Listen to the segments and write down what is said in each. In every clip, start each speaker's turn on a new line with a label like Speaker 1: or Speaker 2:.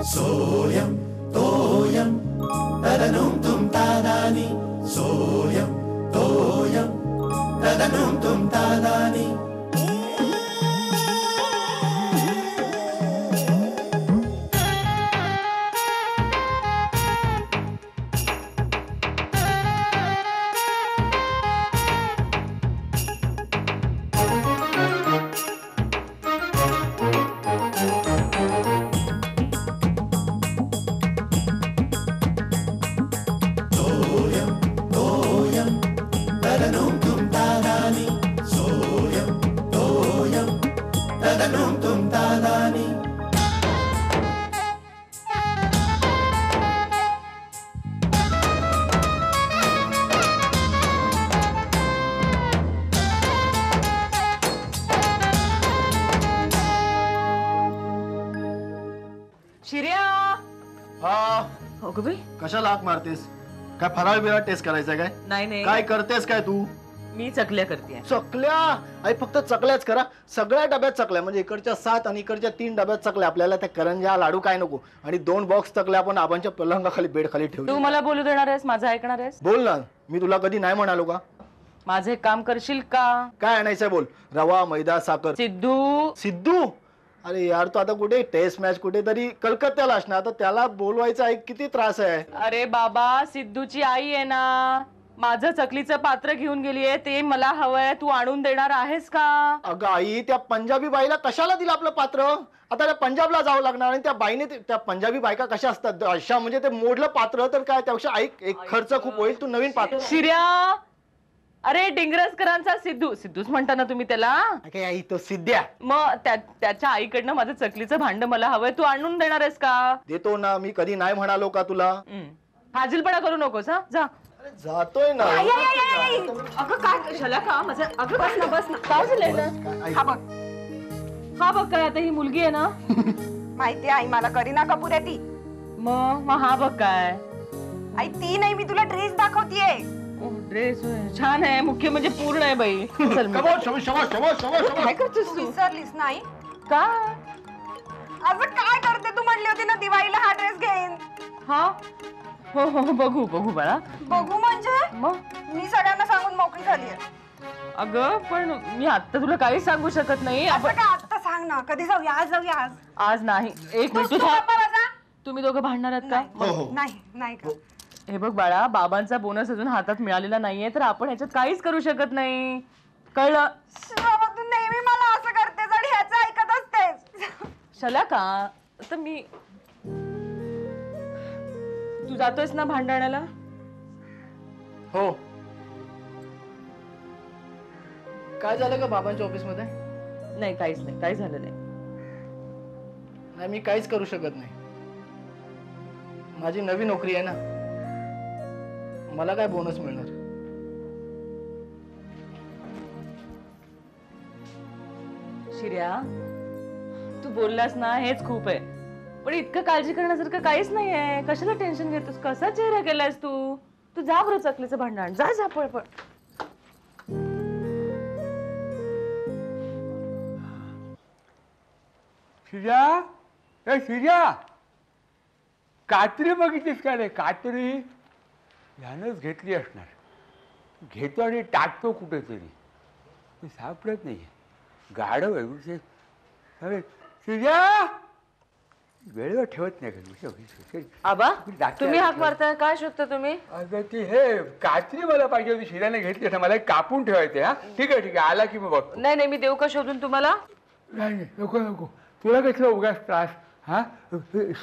Speaker 1: सोयम तोयम तदनुम तुम तादानी सोयम तोयम तदनुम तुम तादानी
Speaker 2: कशाला हाक मारतेस? काय फराळ बिराळ टेस्ट करायचा काय?
Speaker 3: नाही
Speaker 2: काय करतेस काय तू?
Speaker 3: मी चकल्या करते.
Speaker 2: चकल्या? आई फक्त चकल्याच करा. सगळ्या डब्यात चकल्या, म्हणजे इकडच्या 7 आणि इकडच्या 3 डब्यात चकल्या. आपल्याला त्या करंज्या लाडू काय नको. आणि 2 बॉक्स चकल्या आपण आबांच्या पलंगाखाली बेड खाली ठेवू.
Speaker 3: तू मला बोलू देणार आहेस? माझं ऐकणार आहेस?
Speaker 2: बोल ना, मी तुला कधी नाही म्हणालो का?
Speaker 3: माझं एक काम करशील का?
Speaker 2: काय आणायचंय बोल. रवा, मैदा, साखर.
Speaker 3: सिद्धू.
Speaker 2: सिद्धू? अरे यार, तू आता कुठे टेस्ट मॅच कुठेतरी कलकत्त्याला असणार. आता त्याला बोलवायचा एक किती त्रास आहे.
Speaker 3: अरे बाबा, सिद्धूची आई आहे ना, माझं चकलीचं पात्र घेऊन गेलीये, ते मला हवंय. तू आणून देणार आहेस का?
Speaker 2: अगं आई, त्या पंजाबी बाईला कशाला दिलं आपलं पात्र? आता त्या पंजाबला जावं लागणार. आणि त्या बाईने त्या पंजाबी बायका कशा असतात अशा, म्हणजे ते मोडलं पात्र तर काय, त्यापेक्षा एक खर्च खूप होईल. तू नवीन पात्र.
Speaker 3: शिर्या, अरे डिंगरसकरांचा सिद्धू. सिद्धूच म्हणता ना तुम्ही त्याला?
Speaker 2: आई तो सिद्ध्या.
Speaker 3: मग त्याच्या आईकडनं माझं चकलीचं भांड मला हवंय. तू आणून देणार आहेस का?
Speaker 2: देतो ना, मी कधी नाही म्हणालो का तुला?
Speaker 3: फाजीलपणा करू नकोस. हा जा.
Speaker 2: जातोय ना.
Speaker 3: अगं काय झालं का माझं? अगं बस ना बस ना. काय झालंय ना? हा बघ काय, आता ही मुलगी आहे ना.
Speaker 4: माहिती आई, मला करीना कपूर आहे ती.
Speaker 3: मग हा बघ काय.
Speaker 4: आई ती नाही, मी तुला ड्रेस दाखवतीये.
Speaker 3: ड्रेस छान आहे, मुख्य म्हणजे पूर्ण आहे बाई. चल काय करतोस तू?
Speaker 4: विसरलीस नाही
Speaker 3: का?
Speaker 4: असं काय करते तू? म्हणली होती ना दिवाळीला हा ड्रेस घेईन.
Speaker 3: हा हो हो बघू बघू बाळा.
Speaker 4: बघू म्हणजे?
Speaker 3: मग
Speaker 4: मी सगळ्यांना सांगून मोकळी झालीये.
Speaker 3: अगं पण मी आता तुला काहीच सांगू शकत नाही.
Speaker 4: असं का? आता सांग ना, कधी जाऊया? आज जाऊया? आज
Speaker 3: नाही. एक मिनिट. तुम्ही दोघं भांडणार आहात का?
Speaker 4: नाही नाही का?
Speaker 3: हे बघ बाळा, बाबांचा बोनस अजून हातात मिळालेला नाहीये, तर आपण ह्याच्यात काहीच करू शकत नाही. कळलं?
Speaker 4: तू नेहमी मला असं करतेस आणि ह्याचं ऐकत असतेस.
Speaker 3: चला का तर मी. तू जातोयस ना भांडणाला?
Speaker 2: हो. काय झालं का बाबांच्या ऑफिस मध्ये?
Speaker 3: नाही काहीच नाही, काही झालं नाही.
Speaker 2: नाही, मी काहीच करू शकत नाही. माझी नवी नोकरी आहे ना, मला काय बोनस मिळणार?
Speaker 3: शिर्या, तू बोललास ना हेच खूप आहे, पण इतकं काळजी करण्यासारखं काहीच नाहीये. कशाला टेन्शन घेतोस? कसा चेहरा केलायस तू? तू जा बरं चकलीचं भांडण. जा जा पळ पळ.
Speaker 5: शिर्या, ए शिर्या, कात्री बघितलीस का रे? कात्री ह्यानंच घेतली असणार. घेतो आणि टाकतो कुठेतरी, सापडत नाही. गाढव आहे. शिर्या वेळेवर ठेवत नाही.
Speaker 3: आबा तुम्ही हाक मारताय, काय शोधता तुम्ही?
Speaker 5: अगं ती हे कात्री मला पाहिजे होती, शिर्याने घेतली असणार. मला कापून ठेवायचे. हा ठीक आहे आला की मग बघ.
Speaker 3: नाही मी देऊ का शोधून तुम्हाला?
Speaker 5: नाही नको नको, तुला कसला उगाच त्रास. हा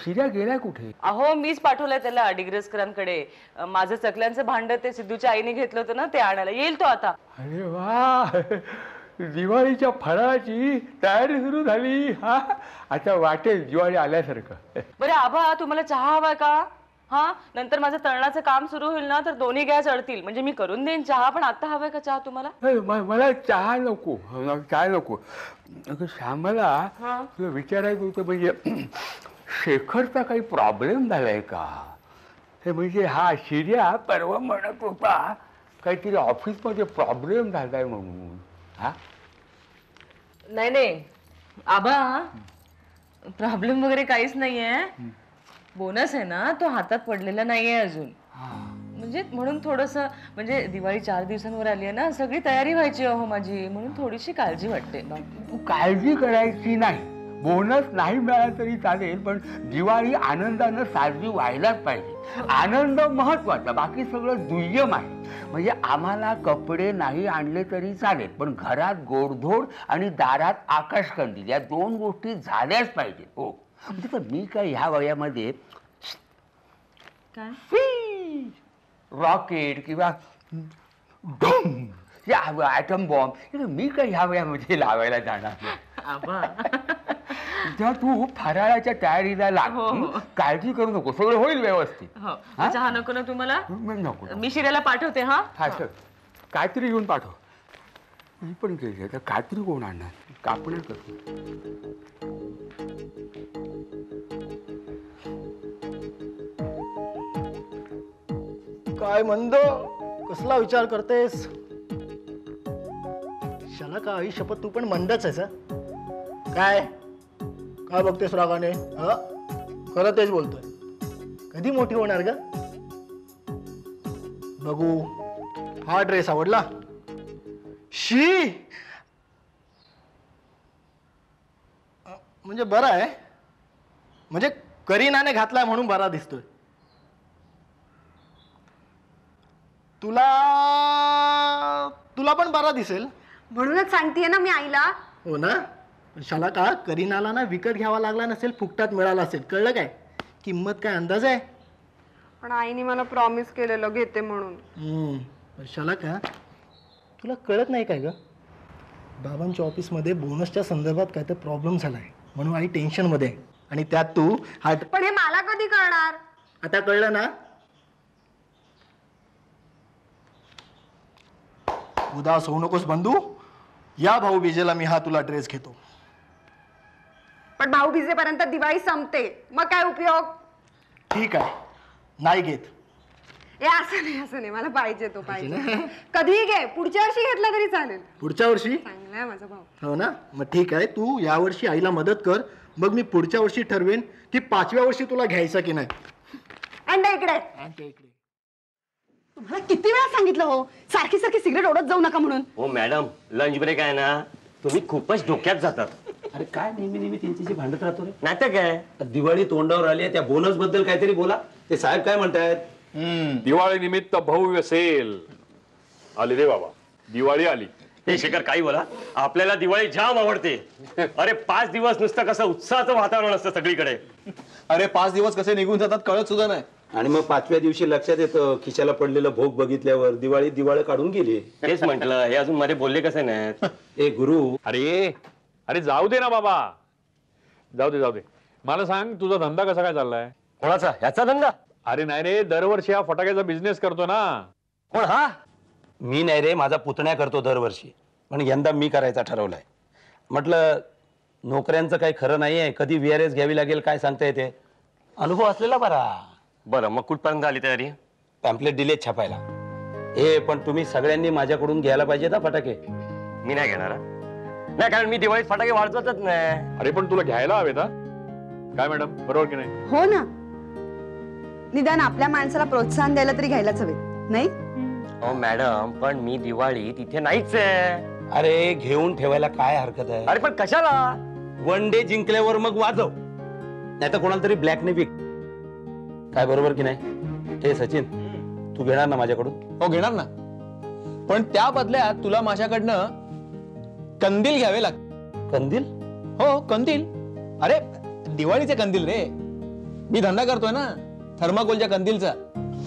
Speaker 5: शिर्या गेलाय कुठे?
Speaker 3: अहो मीच पाठवलंय त्याला डिग्रसकरांकडे. माझं चकल्यांचं भांड ते सिद्धूच्या आईने घेतलं होतं ना, ते आणायला येईल तो आता.
Speaker 5: अरे वा, दिवाळीच्या फराळाची तयारी सुरू झाली. हा आता वाटेल दिवाळी आल्यासारखं.
Speaker 3: बरं आबा, तुम्हाला चहा हवाय का? हा नंतर माझं तळणाचं काम सुरू होईल ना, तर दोन्ही गॅस अडतील. म्हणजे मी करून देईन चहा, पण आता हवाय का चहा तुम्हाला?
Speaker 5: मला चहा नको, चहा नको. श्यामला तुला विचारायचं होतं, म्हणजे शेखरचा काही प्रॉब्लेम झालाय का? हे म्हणजे हा शिर्या परवा म्हणत होता काहीतरी ऑफिसमध्ये प्रॉब्लेम झालाय म्हणून. हा
Speaker 3: नाही नाही आबा, प्रॉब्लेम वगैरे काहीच नाहीये. बोनस आहे ना, तो हातात पडलेला नाहीये अजून. म्हणजे म्हणून थोडस, म्हणजे दिवाळी 4 दिवसांवर आली आहे ना, सगळी तयारी व्हायची अहो माझी, म्हणून थोडीशी काळजी वाटते.
Speaker 5: तू काळजी करायची नाही. बोनस नाही मिळाला तरी चालेल, पण दिवाळी आनंदानं साजरी व्हायलाच पाहिजे. आनंद महत्वाचा, बाकी सगळं दुय्यम आहे. म्हणजे आम्हाला कपडे नाही आणले तरी चालेल, पण घरात गोडधोड आणि दारात आकाशकंदील या 2 गोष्टी झाल्याच पाहिजे. हो, म्हणजे मी काय ह्या वयामध्ये रॉकेट किंवा ॲटम बॉम्ब मी काय ह्या वयामध्ये लावायला जाणार नाही.
Speaker 3: आबा
Speaker 5: तेव्हा तू फराळाच्या तयारीला लाग. काळजी करू नको, सगळं होईल व्यवस्थित.
Speaker 3: हो, चहा नको ना तुम्हाला?
Speaker 5: नको.
Speaker 3: मी शिऱ्याला पाठवते. हा
Speaker 5: सर, काहीतरी घेऊन पाठव. मी पण केली आता, काहीतरी कोण आणणार? कापण्या करतो.
Speaker 2: काय मंद, कसला विचार करतेस? शाला का आई शपथ, तू पण मंदच आहेस. काय काय बघतेस रागाने? खरं तेच बोलतोय. कधी मोठी होणार ग? बघू. हा ड्रेस आवडला? शी, म्हणजे बरा आहे. म्हणजे करीनाने घातलाय म्हणून बरा दिसतोय. तुला तुला पण बरा दिसेल
Speaker 4: म्हणूनच सांगतेय ना मी आईला.
Speaker 2: हो ना. शाला का करीनाला ना विकत घ्यावा लागला नसेल, फुकटात मिळाला असेल. कळलं काय? किंमत काय अंदाज आहे?
Speaker 4: पण आईने मला प्रॉमिस केलेलं घेते म्हणून.
Speaker 2: शाला का तुला कळत नाही काय ग? बाबांच्या ऑफिसमध्ये बोनसच्या संदर्भात काय तर प्रॉब्लेम झालाय, म्हणून आई टेन्शनमध्ये आहे. आणि त्यात तू
Speaker 4: पण हे मला कधी कळणार?
Speaker 2: आता कळलं ना? उदास होऊ नकोस बंधू. या भाऊ बीजेला मी हा तुला ड्रेस घेतो.
Speaker 4: पण भाऊ बीजेपर्यंत दिवाळी संपते, मग काय उपयोग?
Speaker 2: ठीक आहे, नाही घेत.
Speaker 4: असं नाही, मला पाहिजे तो पाहिजे. कधीही घे, पुढच्या वर्षी घेतला तरी चालेल.
Speaker 2: पुढच्या वर्षी?
Speaker 4: चांगला आहे माझा भाऊ.
Speaker 2: हो ना, मग ठीक आहे. तू यावर्षी आईला मदत कर, मग मी पुढच्या वर्षी ठरवेन की 5व्या वर्षी तुला घ्यायचं की नाही.
Speaker 4: अंडा इकडे.
Speaker 6: तुम्हाला किती वेळा सांगितलं हो, सारखी सारखी सिगरेट ओढत जाऊ नका म्हणून.
Speaker 7: हो मॅडम, लंच ब्रेक आहे ना, तुम्ही खूपच डोक्यात जातात.
Speaker 8: अरे काय नेहमी त्यांच्याशी भांडत राहतो रे?
Speaker 7: नाही तर काय,
Speaker 8: दिवाळी तोंडावर आली आहे, त्या बोनस बद्दल काहीतरी बोला. ते साहेब काय म्हणतायत?
Speaker 9: दिवाळी निमित्त भव्य सेल आली रे बाबा. दिवाळी आली.
Speaker 7: हे शेखर काही बोला, आपल्याला दिवाळी जाम आवडते. अरे 5 दिवस नुसतं कसं उत्साहाचं वातावरण असतं सगळीकडे.
Speaker 10: अरे 5 दिवस कसे निघून जातात कळत सुद्धा नाही.
Speaker 8: आणि मग 5व्या दिवशी लक्षात येतं खिशाला पडलेलं भोग बघितल्यावर दिवाळी दिवाळी काढून गेली.
Speaker 7: तेच म्हंटल, हे अजून मध्ये बोलले कसे नाहीत?
Speaker 8: ए गुरु,
Speaker 9: अरे जाऊ दे ना बाबा, जाऊ दे. मला सांग, तुझा धंदा कसा काय चाललाय?
Speaker 7: कोणाचा? ह्याचा धंदा?
Speaker 9: अरे नाही रे, दरवर्षी हा फटाक्याचा बिझनेस करतो ना.
Speaker 7: कोण हा?
Speaker 8: मी नाही रे, माझा पुतण्या करतो दरवर्षी, पण यंदा मी करायचा ठरवलाय. म्हटलं नोकऱ्यांचं काही खरं नाहीये, कधी VRS घ्यावी लागेल काय सांगता येते. अनुभव असलेला बरा.
Speaker 7: बरं, मग कुठपर्यंत आली तयारी?
Speaker 8: पॅम्पलेट दिलेत छापायला. पण तुम्ही सगळ्यांनी माझ्याकडून घ्यायला पाहिजे ना फटाके.
Speaker 7: मी नाही घेणार. नाही, कारण मी दिवाळीत फटाके वाजवतच नाही.
Speaker 9: अरे पण तुला घ्यायला हवेत. काय मॅडम, बरोबर की नाही?
Speaker 6: हो ना, निदान आपल्या माणसाला प्रोत्साहन द्यायला तरी घ्यायलाच हवे नाही?
Speaker 7: हो मॅडम, पण मी दिवाळी तिथे नाहीच आहे.
Speaker 8: अरे घेऊन ठेवायला काय हरकत आहे?
Speaker 7: अरे पण कशाला?
Speaker 8: 1 डे जिंकल्यावर मग वाजव, नाही तर कोणाला तरी ब्लॅकने विक. काय बरोबर की नाही? हे सचिन, तू घेणार ना माझ्याकडून?
Speaker 10: हो घेणार ना, पण त्या बदल्यात तुला माझ्याकडनं कंदील घ्यावे लागतील.
Speaker 8: कंदील?
Speaker 10: हो कंदील. अरे दिवाळीचे कंदील रे. मी धंदा करतोय ना थर्माकोलच्या कंदीलचा.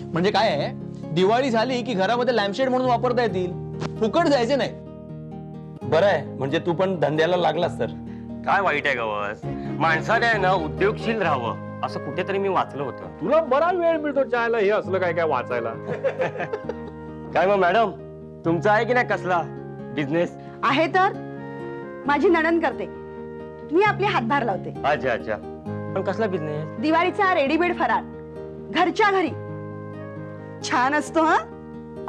Speaker 10: म्हणजे काय आहे, दिवाळी झाली की घरामध्ये लॅम्पशेड म्हणून वापरता येतील, फुकट जायचे नाही.
Speaker 8: बरं आहे, म्हणजे तू पण धंद्याला लागलास तर.
Speaker 7: काय वाईट आहे गवस, माणसाने ना उद्योगशील राहावं असं कुठेतरी मी वाचलं होतं.
Speaker 9: तुला बरा वेळ मिळतो चायला हे असलं काय काय वाचायला.
Speaker 7: काय मग मॅडम, तुमचा आहे की नाही कसला बिझनेस?
Speaker 6: आहे तर माझी नणन करते, मी आपले हातभार लावते.
Speaker 7: अच्छा, पण कसला बिझनेस?
Speaker 6: दिवाळीचा रेडीमेड फराळ, घरच्या घरी. छान असतो हा,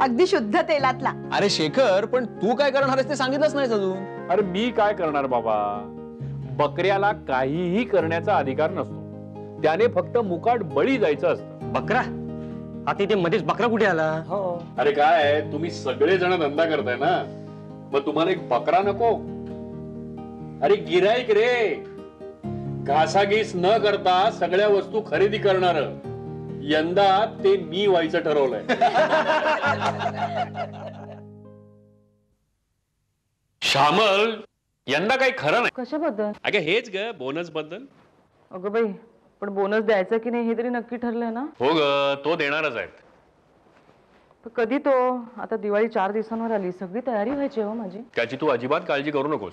Speaker 6: अगदी शुद्ध तेलातला.
Speaker 10: अरे शेखर, पण तू काय करणार आहेस ते सांगितलंच नाहीस अजून.
Speaker 9: अरे मी काय करणार बाबा, बकऱ्याला काहीही करण्याचा अधिकार नसतो, त्याने फक्त मुकाट बळी जायचं असतं.
Speaker 7: बकरा? आता इथे मध्येच बकरा कुठे आला?
Speaker 9: अरे काय, तुम्ही सगळे जण धंदा करताय ना, मग तुम्हाला एक बकरा नको? अरे गिराईक रे, घासाघीस न करता सगळ्या वस्तू खरेदी करणार, यंदा ते मी व्हायचं ठरवलंय. श्यामल, यंदा काही खरं नाही.
Speaker 3: कशाबद्दल?
Speaker 9: अगं हेच ग, बोनस बद्दल.
Speaker 3: अगं बाई, पण बोनस द्यायचा की नाही हे तरी नक्की ठरलंय ना?
Speaker 9: हो ग, तो देणारच आहेत.
Speaker 3: पण कधी तो? आता दिवाळी 4 दिवसांवर आली, सगळी तयारी व्हायची हो माझी.
Speaker 9: त्याची तू अजिबात काळजी करू नकोस.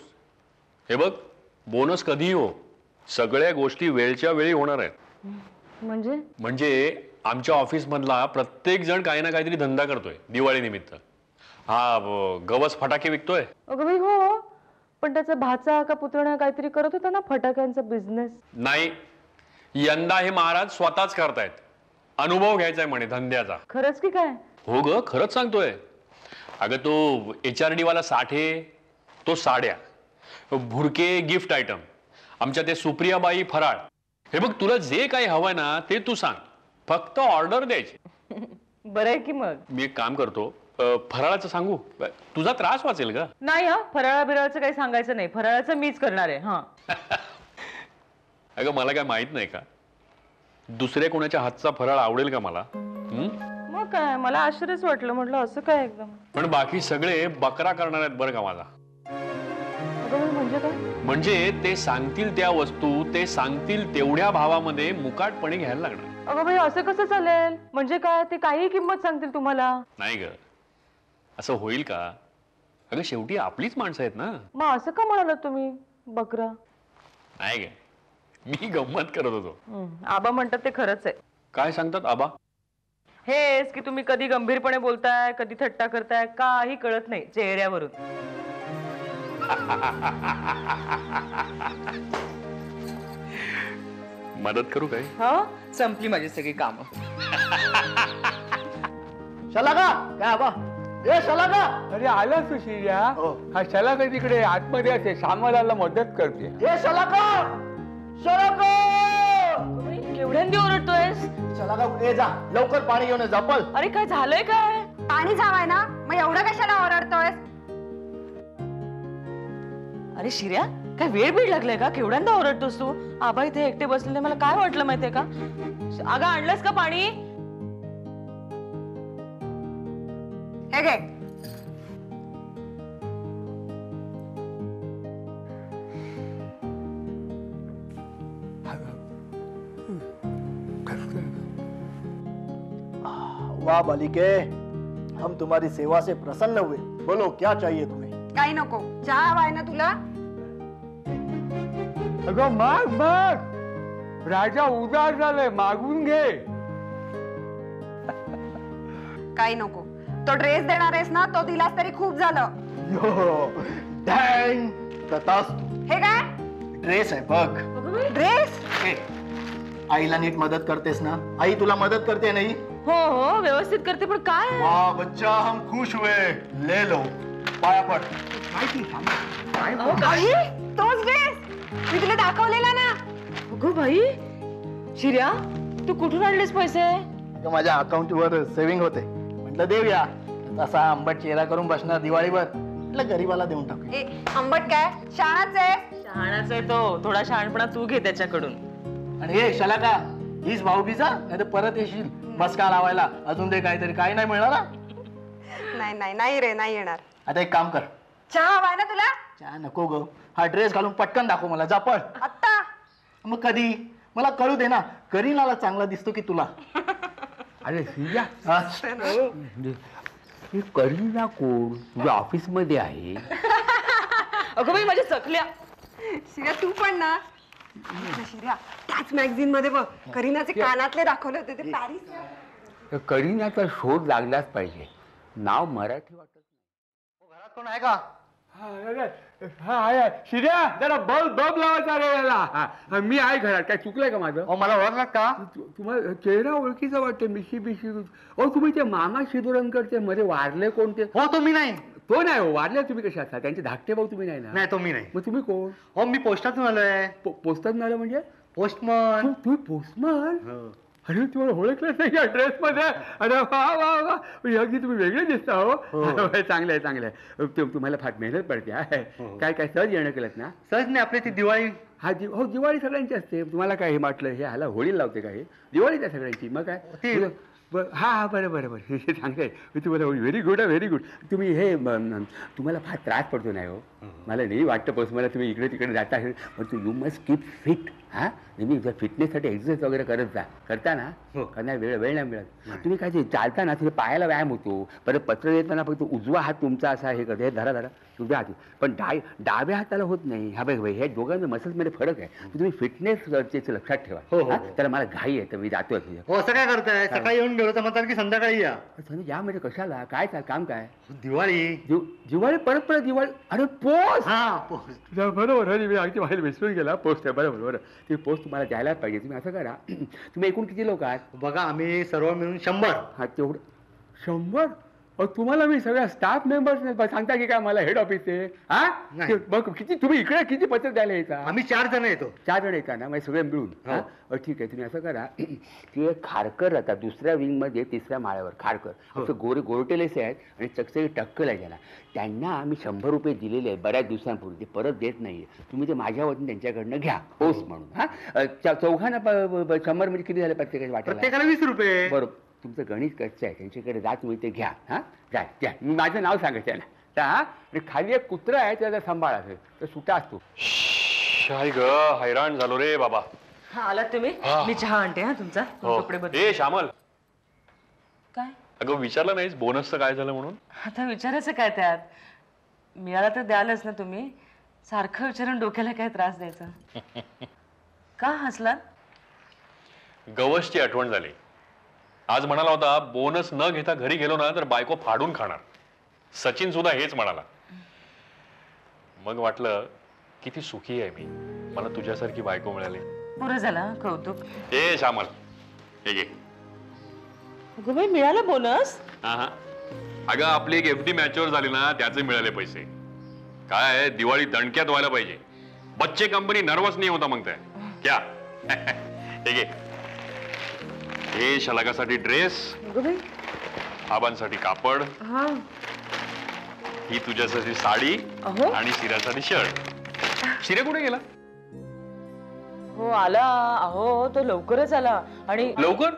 Speaker 9: हे बघ, बोनस कधीही हो, सगळ्या गोष्टी वेळच्या वेळी होणार आहेत. म्हणजे आमच्या ऑफिस मधला प्रत्येक जण काही ना काहीतरी धंदा करतोय दिवाळी निमित्त. हा गवस फटाके विकतोय.
Speaker 3: अगं बाई हो, पण त्याचा भाचा का पुतण्या काहीतरी करत होता ना फटाक्यांचा बिझनेस.
Speaker 9: नाही, यंदा हे महाराज स्वतःच करतायत. अनुभव घ्यायचाय म्हणे धंद्याचा.
Speaker 3: खरंच की काय?
Speaker 9: हो ग, खरंच सांगतोय. अगं तो HRD वाला साठे, तो साड्या, भुरके गिफ्ट आयटम, आमच्या ते सुप्रियाबाई फराळ. हे बघ, तुला जे काही हवंय ना ते तू सांग, फक्त ऑर्डर द्यायची.
Speaker 3: बरं आहे की मग.
Speaker 9: मी एक काम करतो, फराळाचं सांगू, तुझा त्रास वाचेल का?
Speaker 3: नाही हा, फराळा बिराळाचं काही सांगायचं नाही, फराळाचं मीच करणार आहे. हा
Speaker 9: अगं मला काय माहित नाही का, दुसऱ्या कोणाच्या हातचा फराळ आवडेल का मला?
Speaker 3: मग काय, मला आश्चर्यच वाटलं, म्हटलं असं काय एकदम.
Speaker 9: पण बाकी सगळे बकरा करणार आहेत बरं का माझा.
Speaker 3: म्हणजे काय?
Speaker 9: म्हणजे ते सांगतील त्या वस्तू ते सांगतील तेवढ्या भावामध्ये मुकाटपणे घ्यायला लागणार.
Speaker 3: अगं बाई, असं कसं चालेल? म्हणजे काय, ते काही किंमत सांगतील तुम्हाला?
Speaker 9: नाही ग, असं होईल का? अगं शेवटी आपलीच माणसं आहेत ना.
Speaker 3: मग असं का म्हणालात तुम्ही बकरा?
Speaker 9: नाही ग, मी गंमत करत होतो.
Speaker 3: आबा म्हणतात ते खरंच आहे.
Speaker 9: काय सांगतात आबा?
Speaker 3: हेच की तुम्ही कधी गंभीरपणे बोलताय, कधी थट्टा करताय, काही कळत नाही चेहऱ्यावरून.
Speaker 9: मदत करू काय?
Speaker 3: हा, संपली माझी सगळी कामं.
Speaker 2: शलाका काय आबा? ए शलाका,
Speaker 5: अरे आला तू शिर्या. हा शलाका तिकडे आतमध्ये असे सामानाला मदत करते.
Speaker 2: ए शलाका, शलाका,
Speaker 3: केवढ्यांदी ओरडतोयस?
Speaker 2: शलाका ए जा, लवकर पाणी घेऊन ये, जपल.
Speaker 3: अरे काय झालंय काय?
Speaker 4: पाणी झावाय ना, मग एवढं कशाला ओरडतोय?
Speaker 3: अरे शिर्या, काय वेळ बीड लागलाय का? केवढ्यांदा ओरडतोस तू? आबा इथे एकटे बसलेले, मला काय वाटलं माहितीये का? अगं आणलंस का पाणी?
Speaker 4: हे घे.
Speaker 2: वाह बालिके, हम तुम्हारी सेवा से प्रसन्न हुए. बोलो क्या चाहिए तुम्हें?
Speaker 4: काही नको, चहा हवाय ना तुला?
Speaker 5: अगं माग माग, राजा उदार झालाय, मागून घे.
Speaker 4: काही नको. तो ड्रेस देणार आहेस ना, तो दिलास तरी खूप झालं.
Speaker 2: यो डॅंग तथास्तु.
Speaker 4: हे काय
Speaker 2: ड्रेस आहे बघ.
Speaker 4: ड्रेस?
Speaker 2: आईला नीट मदत करतेस ना? आई तुला मदत करते नाही?
Speaker 3: हो हो, व्यवस्थित करते, पण काय?
Speaker 2: वाह बच्चा, हम खुश हुए. ले लो, पाया पड.
Speaker 4: आई, तोच ड्रेस मी तुला दाखवलेला ना.
Speaker 3: अगं बाई, शिर्या तू कुठून आणलेस पैसे?
Speaker 2: माझ्या अकाउंटवर सेव्हिंग होते, म्हटलं देऊया. तसा आंबट चेहरा करून बसणार दिवाळीवर, म्हटलं गरीबाला देऊन टाकू.
Speaker 4: ए आंबट काय, शहाणाच आहे.
Speaker 3: शहाणाच आहे तो, थोडा शहाणपणा तू घे त्याच्याकडून.
Speaker 2: आणि हे शलाका, हीच भाऊबीजा, नाही तर परत येशील मस्का लावायला. अजून ते काहीतरी, काही नाही मिळणार.
Speaker 4: नाही नाही नाही रे, नाही येणार.
Speaker 2: आता एक काम कर,
Speaker 4: चहा हवाय ना तुला?
Speaker 2: चहा नको ग, हा ड्रेस घालून पटकन दाखव मला, जा पळ.
Speaker 4: आत्ता?
Speaker 2: मग कधी? मला कळू दे ना, करीनाला चांगला दिसतो की तुला?
Speaker 5: अरे शिर्या, करीना कोण? तुझ्या ऑफिस मध्ये आहे.
Speaker 3: अगं बाई माझ्या चकल्या.
Speaker 4: शिर्या तू पण ना. शिर्या, त्याच मॅगझिन मध्ये बघ, करीनाचे कानातले दाखवले होते ते पॅरिस.
Speaker 5: करीनाचा शोध लागलाच पाहिजे. नाव मराठी वाटत नाही.
Speaker 2: घरात कोण आहे का?
Speaker 5: हा शिर्या, जरा बल्ब लावायचा रे याला. मी आहे घरात. काय चुकलंय का माझं?
Speaker 2: मला ओळखलात का?
Speaker 5: तुम्हाला चेहरा ओळखीचा वाटते, मिशी बिशी. तुम्ही ते मामा शिदुरंकरचे मध्ये वारले कोणते?
Speaker 2: हो, तो मी नाही.
Speaker 5: तो नाही हो, वारल्या तुम्ही कशा असता? त्यांचे धाकटे भाऊ तुम्ही नाही ना?
Speaker 2: नाही, तो मी नाही.
Speaker 5: मग तुम्ही कोण?
Speaker 2: हो, मी पोस्टातून आलोय.
Speaker 5: पोस्टातून आलं म्हणजे?
Speaker 2: पोस्टमन.
Speaker 5: तुम्ही पोस्टमन? अरे तुम्हाला ओळखलंच नाही या ड्रेसमध्ये. अरे वा वा वा, अगदी तुम्ही वेगळे दिसता हो. चांगलं आहे, चांगलं आहे. तुम्हाला फार मेहनत पडते. काय काय सहज येणं केलं ना?
Speaker 2: सहज नाही, आपली ती दिवाळी.
Speaker 5: हो, दिवाळी सगळ्यांची असते. तुम्हाला काय हे म्हटलं, हे ह्याला होळी लावते का? हे दिवाळी त्या सगळ्यांची. मग काय? हा बरं बरं बरं, हे चांगलं आहे. तुम्हाला व्हेरी गुड आहे, व्हेरी गुड. तुम्ही हे तुम्हाला फार त्रास पडतो नाही हो? मला नाही वाटतं बस, मला तुम्ही इकडे तिकडे जाता आहे, पण यू मस्ट कीप फिट. हां, नेहमी जर फिटनेससाठी एक्सरसाइज वगैरे करत जा. करता ना? कारण वेळ नाही मिळत. तुम्ही काय ते चालताना तुझ्या पायाला व्यायाम होतो. परत पत्र देताना फक्त उजवा हात तुमचा असा हे करतो, हे धरा उजव्या हाती, पण डाव्या हाताला होत नाही. हा बघ, हे दोघांच्या मसल्समध्ये फरक आहे. तुम्ही फिटनेस लक्षात ठेवा. त्याला मला घाई आहे, तर मी जातोय.
Speaker 2: हो, असं काय करताय? सकाळी येऊन गेलो तर म्हणतात की संध्याकाळी या.
Speaker 5: या म्हणजे कशाला? काय काम काय?
Speaker 2: दिवाळी.
Speaker 5: दिवाळी परत दिवाळी. अरे पोस्ट.
Speaker 2: हा, पोस्ट.
Speaker 5: बरोबर. अरे मी अगदी बाहेर विसरून गेला. पोस्ट आहे, बरोबर. ती पोस्ट तुम्हाला द्यायला पाहिजे. तुम्ही असं करा, तुम्ही एकूण किती लोक आहात?
Speaker 2: बघा, आम्ही सर्व मिळून 100.
Speaker 5: हा, तेवढं 100? तुम्हाला मी सगळ्या स्टाफ मेंबर्स सांगता की काय मला हेड ऑफिस आहे? हा, मग किती तुम्ही इकडे किती पत्र द्यायला येता?
Speaker 2: आम्ही 4 जण येतो.
Speaker 5: 4 जण येता ना? मग सगळे मिळून. ठीक आहे, तुम्ही असं करा की एक खारकर राहतात दुसऱ्या विंगमध्ये 3ऱ्या माळ्यावर. खारकर गोरटेलेसे आहेत आणि चकचकी टक्कल आहे त्याला. त्यांना आम्ही 100 रुपये दिलेले आहेत बऱ्याच दिवसांपूर्वी. ते परत देत नाहीये. तुम्ही ते माझ्या वतीने त्यांच्याकडनं घ्या, पोस्ट म्हणून. हा, चौघांना 100 म्हणजे किती झाले प्रत्येकाच्या वाट्याला?
Speaker 2: प्रत्येकाला 20 रुपये.
Speaker 5: बरोबर. तुमचं गणित कच्चं आहे, त्यांच्याकडे जा, तुम्ही ते घ्या. हा, घ्या. मी माझं नाव सांगायचं ना. आणि खाली एक कुत्रा आहे, त्याचा सांभाळ असेल तर सुटा असतो.
Speaker 9: शाही ग, हैराण झालो रे बाबा.
Speaker 3: हा, आलात तुम्ही? मी चहा आणते. हा, तुमचा कपडे बदल.
Speaker 9: ए श्यामल,
Speaker 3: काय?
Speaker 9: अगं विचारलं नाहीस बोनसचं काय झालं म्हणून?
Speaker 3: आता विचारायचं काय त्यात? मिळाला तर द्यालच ना तुम्ही. सारखं विचारून डोक्याला काय त्रास द्यायचा? का हसलात?
Speaker 9: गवसची आठवण झाली. आज म्हणाला होता बोनस न घेता घरी गेलो ना तर बायको फाडून खाणार. सचिन सुद्धा हेच म्हणाला. मग वाटलं किती सुखी आहे मी, मला तुझ्यासारखी बायको मिळाली.
Speaker 3: पुरं झाला कौतुक.
Speaker 9: ए श्यामल, हे घे.
Speaker 3: अगं बाई, मिळाला बोनस?
Speaker 9: हा, अगं आपली एक FD मॅच्युअर झाली ना, त्याचे मिळाले पैसे. काय दिवाळी दणक्यात व्हायला पाहिजे. बच्चे कंपनी नर्वस नाही होता मग. क्या हे घे. हे शलाकासाठी ड्रेस, आबांसाठी कापड, ही तुझ्यासाठी साडी आणि शिऱ्यासाठी शर्ट. शिरे कुठे गेला?
Speaker 3: हो, आला. अहो, तो लवकरच आला. आणि
Speaker 9: लवकर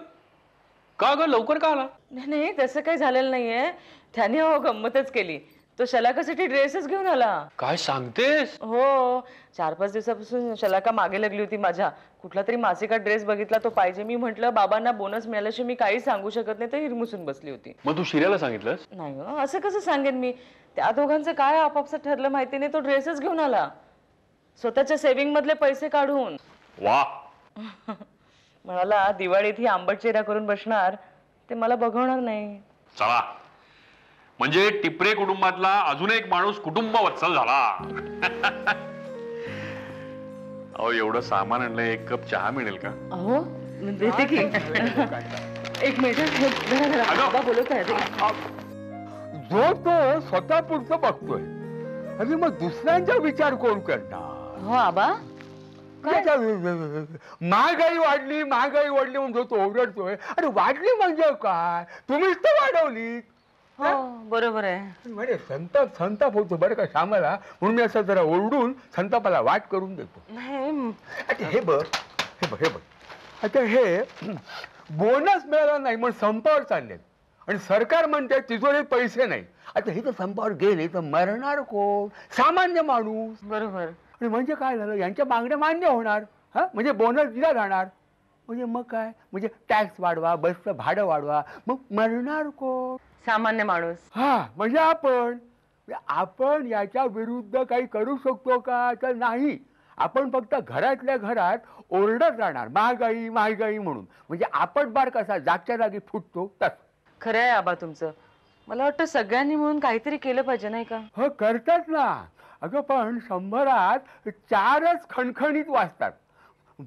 Speaker 9: का ग? लवकर का आला?
Speaker 3: नाही, तसं काही झालेलं नाहीये. त्याने गंमतच केली. तो शलाकासाठी ड्रेसच घेऊन आला.
Speaker 9: काय सांगतेस?
Speaker 3: हो, 4-5 दिवसापासून शलाका मागे लागली होती माझ्या. कुठला तरी मासिकात ड्रेस बघितला, तो पाहिजे. मी म्हटलं बाबांना बोनस मिळाल्याशिवाय मी काही सांगू शकत नाही, तर हिरमुसून बसली होती.
Speaker 9: मग तू शिऱ्याला सांगितलंस?
Speaker 3: नाही, असं कसं सांगेन मी? त्या दोघांचं काय आपापसात ठरलं माहिती नाही. तो ड्रेसच घेऊन आला, स्वतःच्या सेव्हिंग मधले पैसे काढून.
Speaker 9: वा.
Speaker 3: म्हणाला दिवाळीत ही आंबट चेहरा करून बसणार, ते मला बघवणार नाही.
Speaker 9: चला, म्हणजे टिपरे कुटुंबातला अजून एक माणूस कुटुंब वत्सल झाला. अहो, एवढं सामान आणलं, एक कप चहा मिळेल का?
Speaker 3: अहो, देते की. एक मिनिट, बाबा बोलत आहे.
Speaker 5: जो तो स्वतः पुढचं बघतोय आणि मग दुसऱ्यांचा विचार कोण करणार?
Speaker 3: हो आबा,
Speaker 5: महागाई वाढली म्हणून जो तो ओरडतोय. अरे वाढली म्हणजे काय? तुम्हीच तर वाढवली.
Speaker 3: हो, बरोबर आहे.
Speaker 5: म्हणजे संताप होतो बरं का श्यामाला, म्हणून मी असं जरा ओरडून संतापाला वाट करून देतो. आता हे बघ. आता हे बोनस मिळाला नाही म्हणून संपावर चालले आणि सरकार म्हणते तिजोरीत पैसे नाही. आता हे तर संपावर गेले तर मरणार कोण? सामान्य माणूस.
Speaker 3: बरोबर.
Speaker 5: आणि म्हणजे काय झालं, यांच्या मागण्या मान्य होणार. हा, म्हणजे बोनस दिला जाणार. म्हणजे मग काय? म्हणजे टॅक्स वाढवा, बसचं भाडं वाढवा, मग मरणार कोण?
Speaker 3: सामान्य माणूस.
Speaker 5: हा, म्हणजे आपण याच्या विरुद्ध काही करू शकतो का? तर नाही. आपण फक्त घरातल्या घरात ओरडत राहणार महागाई म्हणून. म्हणजे आपण बार कसा जागच्या जागी फुटतो तस.
Speaker 3: खरं आहे आबा तुमचं. मला वाटतं सगळ्यांनी म्हणून काहीतरी केलं पाहिजे, नाही का?
Speaker 5: हो, करतात ना. अगं पण 100त 4च खणखणीत वाजतात,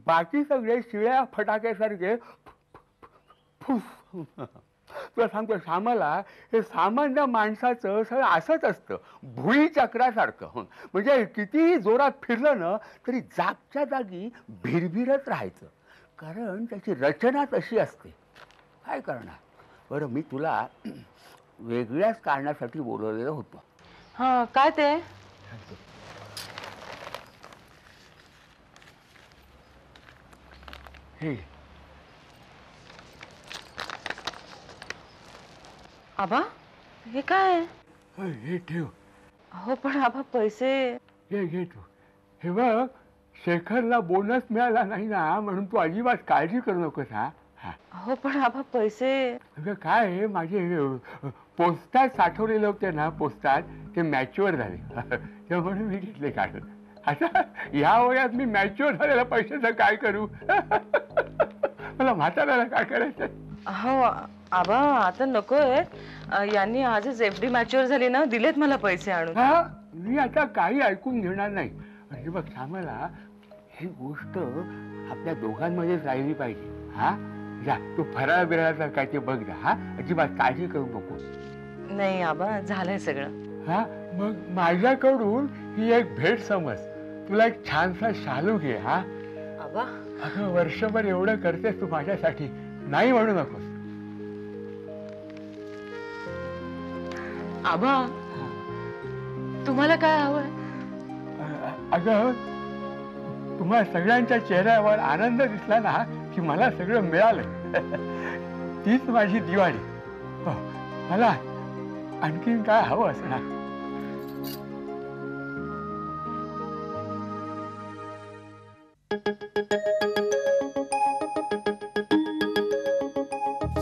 Speaker 5: बाकी सगळे शिळ्या फटाक्यासारखे तुला सांगतो श्यामाला हे सामान्य माणसाचं सगळं असंच असतं, भुई चक्रासारखं. म्हणजे कितीही जोरात फिरलं ना तरी जागच्या जागी भिरभिरत राहायचं, कारण त्याची रचना तशी असते. काय करणार. बरं, मी तुला वेगळ्याच कारणासाठी बोलवलेलं होतं.
Speaker 3: हा, काय ते?
Speaker 5: हे
Speaker 3: आबा, हे काय?
Speaker 5: हे ठेव.
Speaker 3: हो पण आबा पैसे.
Speaker 5: घे तू. हे बघ, शेखरला बोनस मिळाला नाही ना म्हणून तू अजिबात काळजी करू नकोस. हा,
Speaker 3: हो पण आबा पैसे.
Speaker 5: अगं काय आहे, माझे पोस्टात साठवलेले होते ना, पोस्टात ते मॅच्युअर झाले त्यामुळे मी घेतले काढून. आता या वयात मी मॅच्युअर झालेल्या पैशाचं काय करू. मला म्हाताऱ्याला काय करायचं.
Speaker 3: हो आबा, आता नकोय. यांनी आजच FD मॅच्युअर झाली ना, दिलेत मला पैसे आणून.
Speaker 5: हा, मी आता काही ऐकून घेणार नाही. म्हणजे बघ श्यामला, ही गोष्ट आपल्या दोघांमध्येच राहिली पाहिजे. हा, जा तू फराळ बिराळाचा काय ते बघ जा. हा, अजिबात काळजी करू नको.
Speaker 3: नाही आबा, झालंय सगळं.
Speaker 5: हा, मग माझ्याकडून ही एक भेट समज. तुला एक छानसा शालू घे. हा
Speaker 3: आबा,
Speaker 5: अगं वर्षभर एवढं करतेस तू माझ्यासाठी, नाही म्हणू नकोस.
Speaker 3: आबा, तुम्हाला काय हवंय?
Speaker 5: अगं, तुम्हा सगळ्यांच्या चेहऱ्यावर आनंद दिसला ना की मला सगळं मिळालं. तीच माझी दिवाळी. हो, मला आणखीन काय हवं असणार.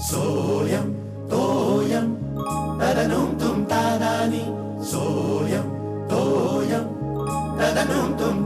Speaker 1: सोयम तोयम तदनुम तुम तादानी सोयम तोयम तदनुम तुम